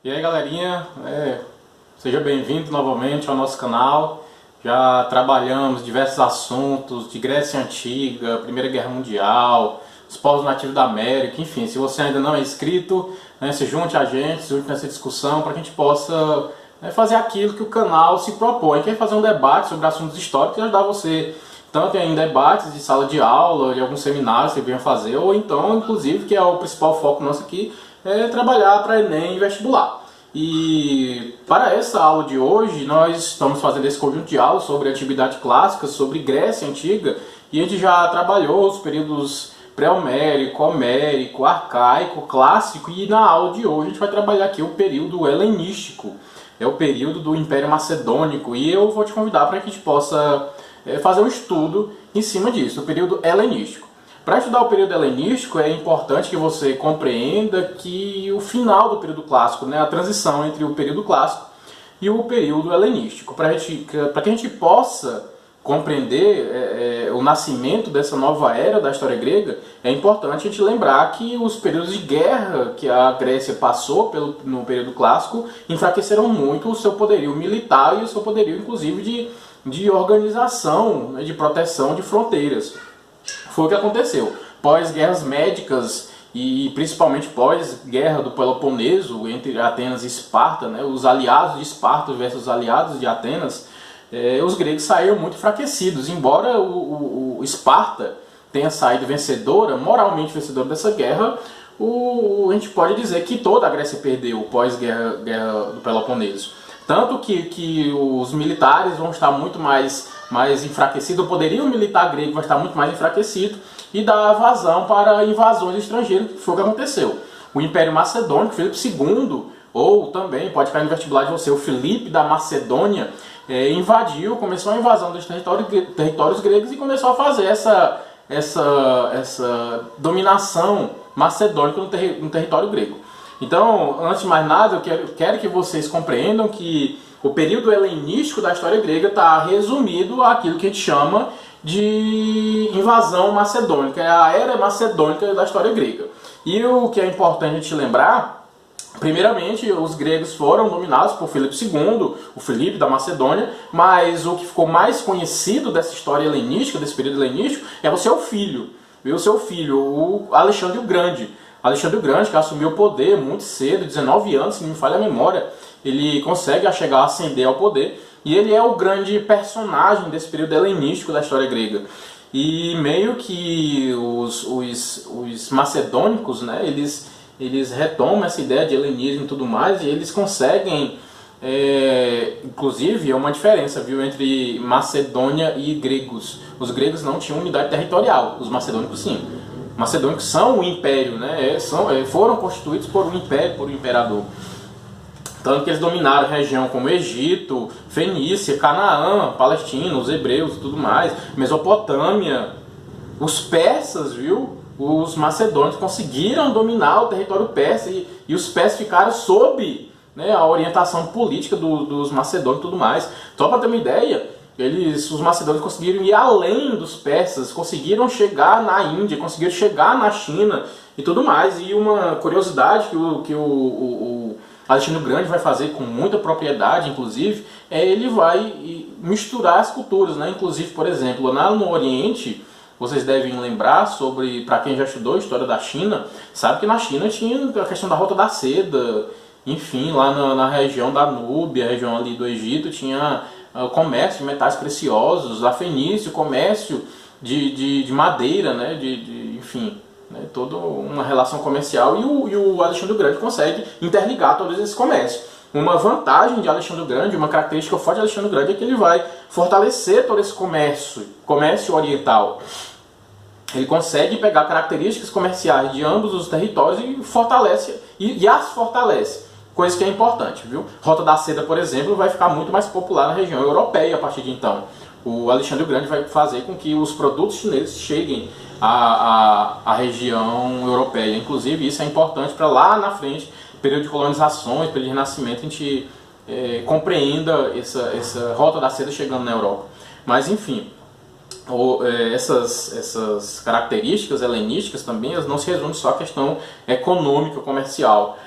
E aí, galerinha, seja bem-vindo novamente ao nosso canal. Já trabalhamos diversos assuntos de Grécia Antiga, Primeira Guerra Mundial, os povos nativos da América, enfim. Se você ainda não é inscrito, se junte a gente, se junte nessa discussão para que a gente possa fazer aquilo que o canal se propõe, que é fazer um debate sobre assuntos históricos e ajudar você tanto em debates de sala de aula, de alguns seminários que você venha fazer, ou então, inclusive, que é o principal foco nosso aqui, trabalhar para Enem e vestibular. E para essa aula de hoje, nós estamos fazendo esse conjunto de aulas sobre Antiguidade Clássica, sobre Grécia Antiga, e a gente já trabalhou os períodos pré-homérico, homérico, arcaico, clássico, e na aula de hoje a gente vai trabalhar aqui o período helenístico, é o período do Império Macedônico, e eu vou te convidar para que a gente possa fazer um estudo em cima disso, o período helenístico. Para estudar o período helenístico é importante que você compreenda que o final do período clássico, a transição entre o período clássico e o período helenístico, para que a gente possa compreender o nascimento dessa nova era da história grega, é importante a gente lembrar que os períodos de guerra que a Grécia passou no período clássico enfraqueceram muito o seu poderio militar e o seu poderio, inclusive, de organização, de proteção de fronteiras. Foi o que aconteceu. Pós-guerras médicas e principalmente pós-guerra do Peloponeso, entre Atenas e Esparta, os aliados de Esparta versus os aliados de Atenas, os gregos saíram muito enfraquecidos. Embora o Esparta tenha saído vencedora, moralmente vencedora dessa guerra, a gente pode dizer que toda a Grécia perdeu pós-guerra do Peloponeso. Tanto que os militares vão estar muito mais enfraquecidos, o poderio militar grego vai estar muito mais enfraquecido e dar vazão para invasões estrangeiras, que foi o que aconteceu. O Império Macedônico, Filipe II, ou também, pode cair no vestibular de você, o Filipe da Macedônia, começou a invasão dos territórios gregos e começou a fazer essa dominação macedônica no território grego. Então, antes de mais nada, eu quero que vocês compreendam que o período helenístico da história grega está resumido àquilo que a gente chama de invasão macedônica, é a era macedônica da história grega. E o que é importante a gente lembrar, primeiramente, os gregos foram dominados por Filipe II, o Filipe da Macedônia, mas o que ficou mais conhecido dessa história helenística, desse período helenístico, é o seu filho, o Alexandre o Grande. Alexandre o Grande, que assumiu o poder muito cedo, 19 anos, se não me falha a memória, ele consegue chegar a ascender ao poder, e ele é o grande personagem desse período helenístico da história grega. E meio que os macedônicos, eles retomam essa ideia de helenismo e tudo mais, e eles conseguem, inclusive, é uma diferença, entre Macedônia e gregos. Os gregos não tinham unidade territorial, os macedônicos sim. Macedônicos são o império, foram constituídos por um império, por um imperador. Tanto que eles dominaram região como Egito, Fenícia, Canaã, Palestina, os hebreus e tudo mais, Mesopotâmia, os persas, os macedônios conseguiram dominar o território persa e os persas ficaram sob a orientação política dos macedônios e tudo mais. Só para ter uma ideia, os macedônios conseguiram ir além dos persas, conseguiram chegar na Índia, conseguiram chegar na China e tudo mais. E uma curiosidade que o Alexandre o Grande vai fazer com muita propriedade, inclusive, ele vai misturar as culturas, Inclusive, por exemplo, lá no Oriente, vocês devem lembrar sobre, para quem já estudou a história da China, sabe que na China tinha a questão da Rota da Seda, enfim, lá na região da Núbia, a região ali do Egito, tinha o comércio de metais preciosos, a Fenícia, o comércio de madeira, enfim, toda uma relação comercial, e o Alexandre o Grande consegue interligar todos esses comércios. Uma vantagem de Alexandre o Grande, uma característica forte de Alexandre o Grande é que ele vai fortalecer todo esse comércio oriental. Ele consegue pegar características comerciais de ambos os territórios e fortalece, e as fortalece. Coisa que é importante, Rota da Seda, por exemplo, vai ficar muito mais popular na região europeia a partir de então. O Alexandre o Grande vai fazer com que os produtos chineses cheguem à região europeia. Inclusive, isso é importante para lá na frente, período de colonizações, período de renascimento, a gente compreenda essa Rota da Seda chegando na Europa. Mas, enfim, essas características helenísticas também, elas não se resumem só à questão econômica, comercial.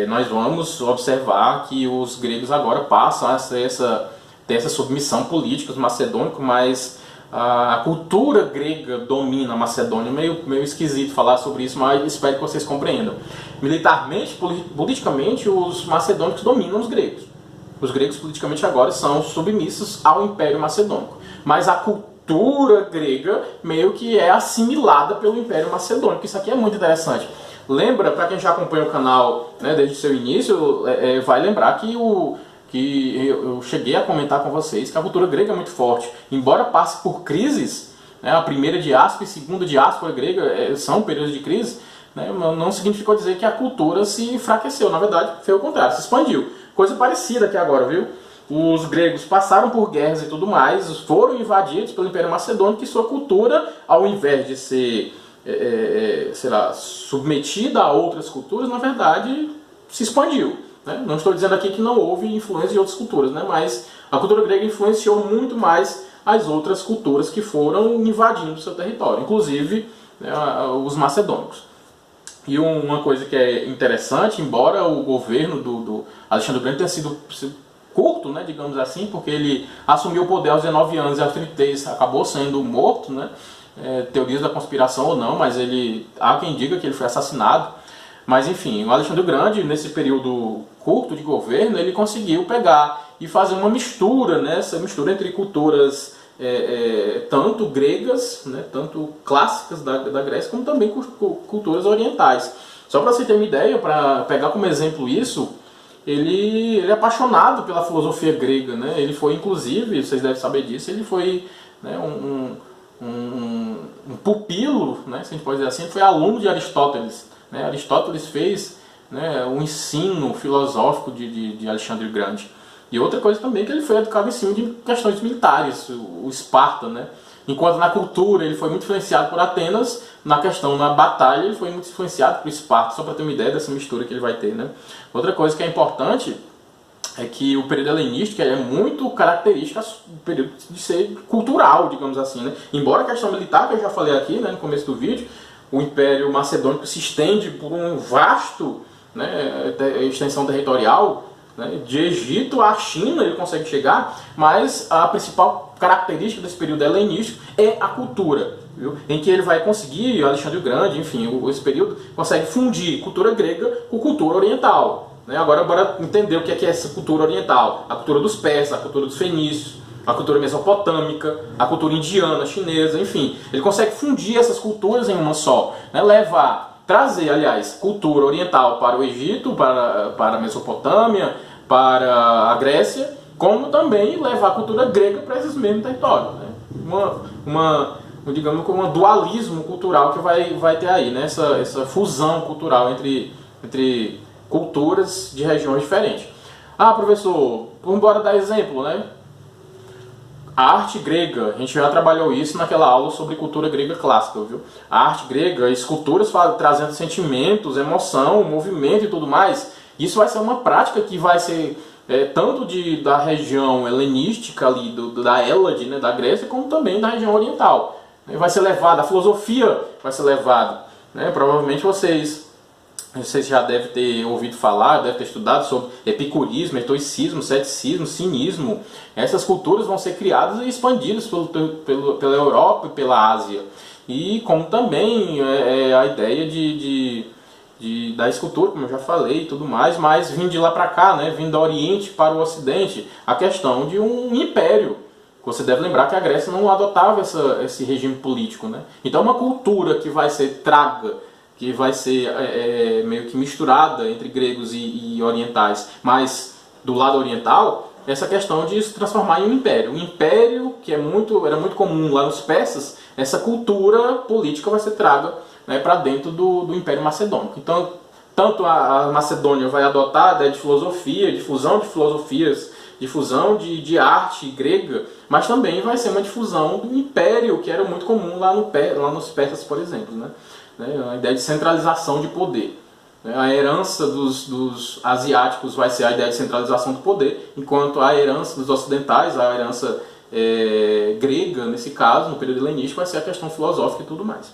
nós vamos observar que os gregos agora passam a ter essa submissão política, os macedônicos, mas a cultura grega domina a Macedônia. Meio esquisito falar sobre isso, mas espero que vocês compreendam. Militarmente, politicamente, os macedônicos dominam os gregos. Os gregos politicamente agora são submissos ao Império Macedônico. Mas a cultura grega meio que é assimilada pelo Império Macedônico. Isso aqui é muito interessante. Lembra, para quem já acompanha o canal, né, desde o seu início, vai lembrar que eu cheguei a comentar com vocês que a cultura grega é muito forte. Embora passe por crises, né, a primeira diáspora e a segunda diáspora grega são períodos de crise, né, não significou dizer que a cultura se enfraqueceu. Na verdade, foi o contrário, se expandiu. Coisa parecida aqui agora, viu? Os gregos passaram por guerras e tudo mais, foram invadidos pelo Império Macedônico e sua cultura, ao invés de ser submetida a outras culturas, na verdade se expandiu. Né? Não estou dizendo aqui que não houve influência de outras culturas, né? Mas a cultura grega influenciou muito mais as outras culturas que foram invadindo o seu território, inclusive, né, os macedônicos. E uma coisa que é interessante, embora o governo do Alexandre o Grande tenha sido curto, né, digamos assim, porque ele assumiu o poder aos 19 anos e aos 33 acabou sendo morto, né, teorias da conspiração ou não, mas há quem diga que ele foi assassinado. Mas enfim, o Alexandre o Grande, nesse período curto de governo, ele conseguiu pegar e fazer uma mistura, né, essa mistura entre culturas tanto gregas, né, tanto clássicas da Grécia, como também culturas orientais. Só para você ter uma ideia, para pegar como exemplo isso, ele é apaixonado pela filosofia grega, né? Ele foi, inclusive, vocês devem saber disso, ele foi, né, um pupilo, né, se a gente pode dizer assim, ele foi aluno de Aristóteles. Né? Aristóteles fez, né, um ensino filosófico de Alexandre o Grande. E outra coisa também que ele foi educado em cima de questões militares, o Esparta, né? Enquanto na cultura ele foi muito influenciado por Atenas, na batalha ele foi muito influenciado por Esparta, só para ter uma ideia dessa mistura que ele vai ter, né? Outra coisa que é importante é que o período helenístico é muito característico do período de ser cultural, digamos assim, né? Embora a questão militar, que eu já falei aqui, né, no começo do vídeo, o Império Macedônico se estende por um vasto, né, extensão territorial, né, de Egito à China ele consegue chegar, mas a principal característica desse período helenístico é a cultura, viu? Em que ele vai conseguir, Alexandre o Grande, enfim, esse período consegue fundir cultura grega com cultura oriental. Né? Agora, bora entender o que é essa cultura oriental. A cultura dos persas, a cultura dos fenícios, a cultura mesopotâmica, a cultura indiana, chinesa, enfim. Ele consegue fundir essas culturas em uma só, né? Trazer, aliás, cultura oriental para o Egito, para a Mesopotâmia, para a Grécia, como também levar a cultura grega para esses mesmos territórios. Né? Digamos, um dualismo cultural que vai ter aí, né? Essa fusão cultural entre culturas de regiões diferentes. Ah, professor, vamos embora dar exemplo, né? A arte grega, a gente já trabalhou isso naquela aula sobre cultura grega clássica, viu? A arte grega, esculturas trazendo sentimentos, emoção, movimento e tudo mais, isso vai ser uma prática que vai ser tanto da região helenística ali, da Hélade, né, da Grécia, como também da região oriental. Vai ser levada, a filosofia vai ser levada. Né? Provavelmente vocês já devem ter ouvido falar, devem ter estudado sobre epicurismo, estoicismo, ceticismo, cinismo. Essas culturas vão ser criadas e expandidas pela Europa e pela Ásia. E como também a ideia da escultura, como eu já falei e tudo mais, mas vindo de lá para cá, né, vindo do Oriente para o Ocidente, a questão de um império. Você deve lembrar que a Grécia não adotava esse regime político. Né? Então uma cultura que vai ser que vai ser meio que misturada entre gregos e orientais, mas do lado oriental, essa questão de se transformar em um império. Um império que era muito comum lá nos persas, essa cultura política vai ser traga, né, para dentro do Império Macedônico. Então, tanto a Macedônia vai adotar a ideia de filosofia, de fusão de filosofias, difusão de arte grega, mas também vai ser uma difusão do império, que era muito comum lá nos persas, por exemplo. Né? A ideia de centralização de poder. A herança dos asiáticos vai ser a ideia de centralização do poder, enquanto a herança dos ocidentais, a herança grega, nesse caso, no período helenístico, vai ser a questão filosófica e tudo mais.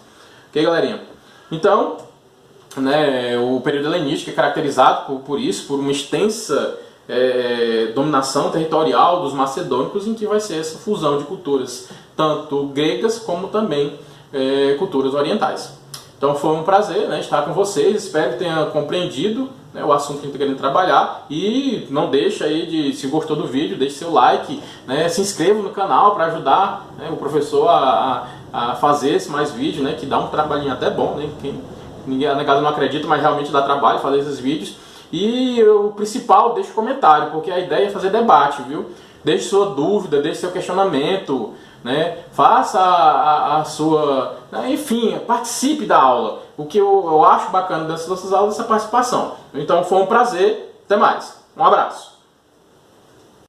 Ok, galerinha? Então, né, o período helenístico é caracterizado por isso, por uma extensa dominação territorial dos macedônicos, em que vai ser essa fusão de culturas, tanto gregas como também culturas orientais. Então foi um prazer, né, estar com vocês, espero que tenha compreendido, né, o assunto que a gente está querendo trabalhar, e não deixa aí de, se gostou do vídeo, deixe seu like, né, se inscreva no canal para ajudar, né, o professor a fazer mais vídeos, né, que dá um trabalhinho até bom, né, ninguém a negada não acredita, mas realmente dá trabalho fazer esses vídeos. E o principal, deixe um comentário, porque a ideia é fazer debate, viu? Deixe sua dúvida, deixe seu questionamento, né? Faça a sua... Enfim, participe da aula. O que eu acho bacana dessas nossas aulas é essa participação. Então foi um prazer, até mais. Um abraço.